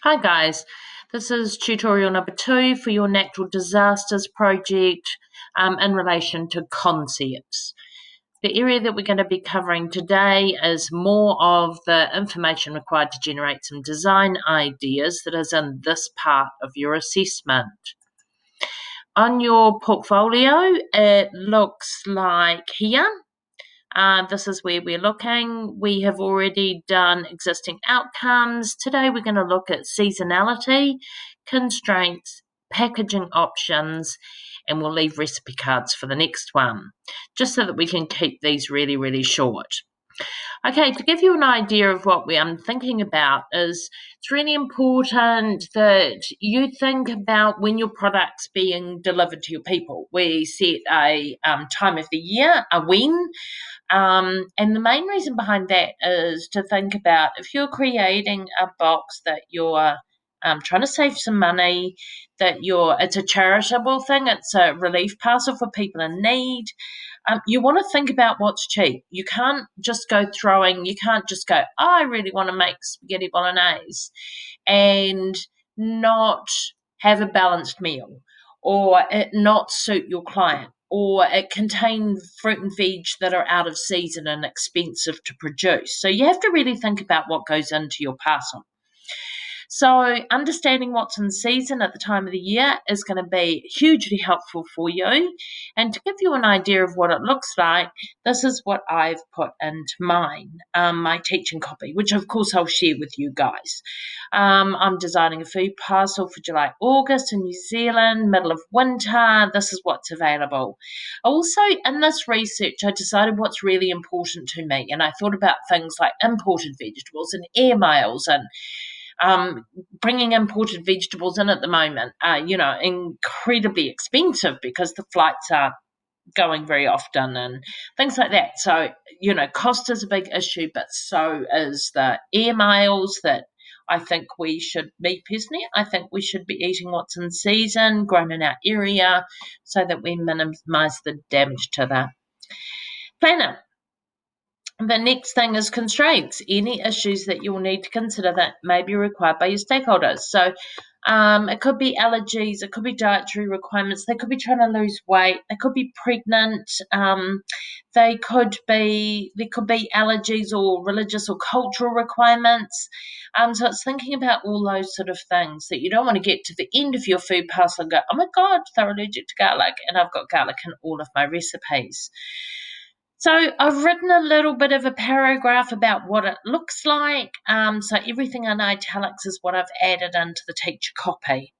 Hi guys, this is tutorial number 2 for your natural disasters project in relation to concepts. The area that we're going to be covering today is more of the information required to generate some design ideas that is in this part of your assessment. On your portfolio, it looks like here. This is where we're looking. We have already done existing outcomes. Today we're going to look at seasonality, constraints, packaging options, and we'll leave recipe cards for the next one, just so that we can keep these really, really short. Okay, to give you an idea of what I'm thinking about is it's really important that you think about when your product's being delivered to your people. We set a time of the year, a when, and the main reason behind that is to think about if you're creating a box that you're trying to save some money, it's a charitable thing, it's a relief parcel for people in need. You want to think about what's cheap. You can't just go, oh, I really want to make spaghetti bolognese and not have a balanced meal, or it not suit your client, or it contain fruit and veg that are out of season and expensive to produce. So you have to really think about what goes into your parcel. So understanding what's in season at the time of the year is going to be hugely helpful for you. And to give you an idea of what it looks like, this is what I've put into mine, my teaching copy, which of course I'll share with you guys. I'm designing a food parcel for July, August in New Zealand, middle of winter. This is what's available. Also, in this research, I decided what's really important to me. And I thought about things like imported vegetables and air miles and bringing imported vegetables in at the moment are, incredibly expensive because the flights are going very often and things like that. So, cost is a big issue, but so is the air miles that I think we should be personally. I think we should be eating what's in season, grown in our area, so that we minimise the damage to the planet. The next thing is constraints, any issues that you'll need to consider that may be required by your stakeholders. So it could be allergies, it could be dietary requirements, they could be trying to lose weight, they could be pregnant, there could be allergies or religious or cultural requirements. So it's thinking about all those sort of things that you don't want to get to the end of your food parcel and go, oh my God, they're allergic to garlic, and I've got garlic in all of my recipes. So I've written a little bit of a paragraph about what it looks like. So everything in italics is what I've added into the teacher copy.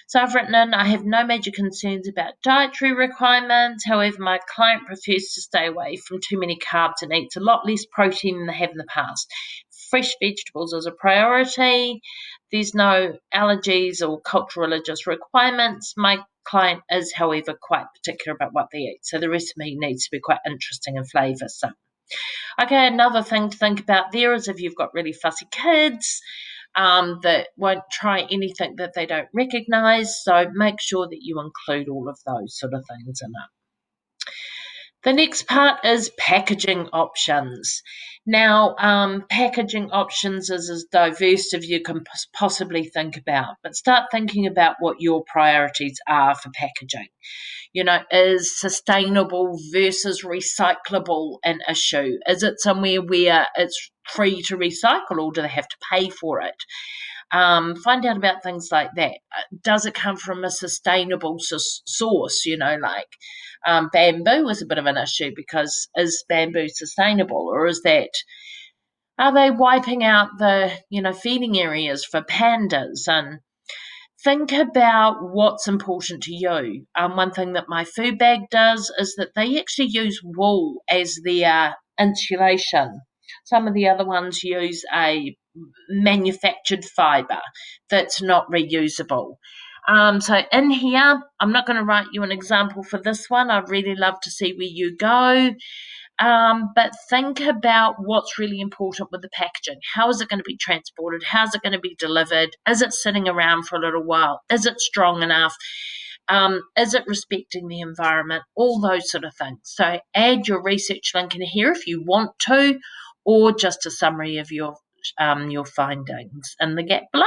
So I've written in, I have no major concerns about dietary requirements. However, my client prefers to stay away from too many carbs and eats a lot less protein than they have in the past. Fresh vegetables is a priority. There's no allergies or cultural religious requirements. My client is, however, quite particular about what they eat. So the recipe needs to be quite interesting and flavoursome. Okay, another thing to think about there is if you've got really fussy kids that won't try anything that they don't recognise. So make sure that you include all of those sort of things in it. The next part is packaging options. Now, packaging options is as diverse as you can possibly think about, but start thinking about what your priorities are for packaging. Is sustainable versus recyclable an issue? Is it somewhere where it's free to recycle, or do they have to pay for it? Find out about things like that. Does it come from a sustainable source? Bamboo is a bit of an issue because is bamboo sustainable, or are they wiping out the feeding areas for pandas? And think about what's important to you. One thing that my food bag does is that they actually use wool as their insulation. Some of the other ones use a manufactured fibre that's not reusable. So in here, I'm not going to write you an example for this one. I'd really love to see where you go. But think about what's really important with the packaging. How is it going to be transported? How's it going to be delivered? Is it sitting around for a little while? Is it strong enough? Is it respecting the environment? All those sort of things. So add your research link in here if you want to, or just a summary of your findings in the gap below.